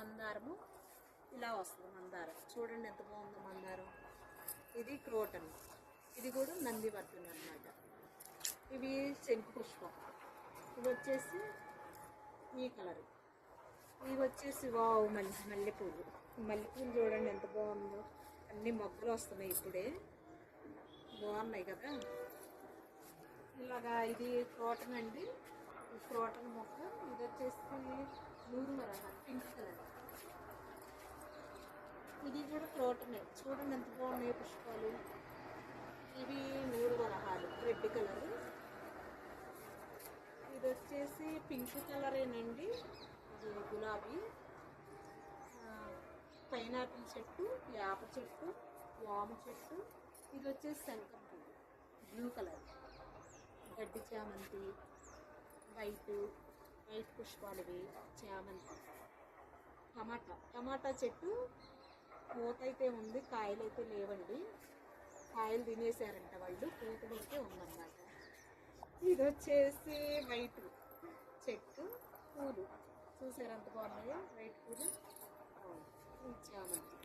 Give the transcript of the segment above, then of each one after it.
మందారము ఇలా వస్తుంది. మందారం చూడండి ఎంత బాగుందో మందారం. ఇది క్రోటన్, ఇది కూడా నందివర్ధన అన్నమాట. ఇవి శంకు పుష్పం, ఇవి వచ్చేసి ఈ కలర్, ఇవి వచ్చేసి వావ్ మల్లెపూలు. మల్లెపూలు చూడండి ఎంత బాగుందో, అన్ని మొగ్గలు వస్తున్నాయి ఇప్పుడే, బాగున్నాయి కదా. ఇలాగా ఇది క్రోటన్ అండి, ఈ క్రోటన్ మొక్క. ఇది వచ్చేసి నూరు వరహాలు పింక్ కలర్, ఇది కూడా క్రోటనే. చూడండి ఎంత బాగున్నాయి పుష్పాలు. ఇవి నూరు వరహాలు రెడ్ కలర్. ఇది వచ్చేసి పింక్ కలరేనండి, ఇది గులాబీ. పైనాపిల్ చెట్టు, వేప చెట్టు, వామ చెట్టు. ఇది వచ్చేసి శంఖం పువ్వు బ్లూ కలర్. గడ్డి చామంతి, వైట్ పుష్పాలు ఇవి చామంతి. టమాటా చెట్టు పూత అయితే ఉంది, కాయలు అయితే లేవండి. కాయలు తినేసారంట వాళ్ళు, పూత అయితే ఉందన్నమాట. ఇది వచ్చేసి వైట్ చెట్టు, పూలు చూసారు ఎంత బాగున్నాయో, వైట్ పూలు. చామంతి,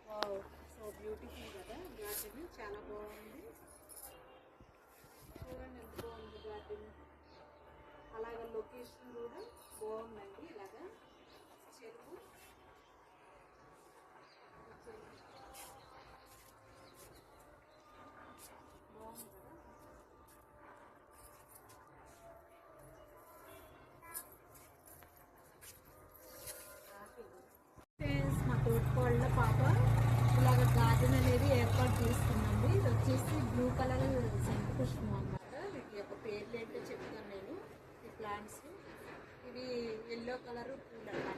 వావ్ సో బ్యూటిఫుల్ కదా గార్డెన్, చాలా బాగుంది. చూడండి ఎంత బాగుంది గార్డెన్. అలాగే లొకేషన్ కూడా బాగుందండి. ఇలాగా చెరువు, బాగుంది కదా. మా తోటకోళ్ళ పాప ఇలాగ గార్డెన్ అనేది ఏర్పాటు చేస్తుందండి. ఇది వచ్చేసి బ్లూ కలర్ శంఖ పుష్పం అన్నమాట. వీటి యొక్క పేర్లు ఏంటో చెప్తాను నేను. ఈ ప్లాంట్స్ ఇవి ఎల్లో కలర్ పూలు అన్నమాట.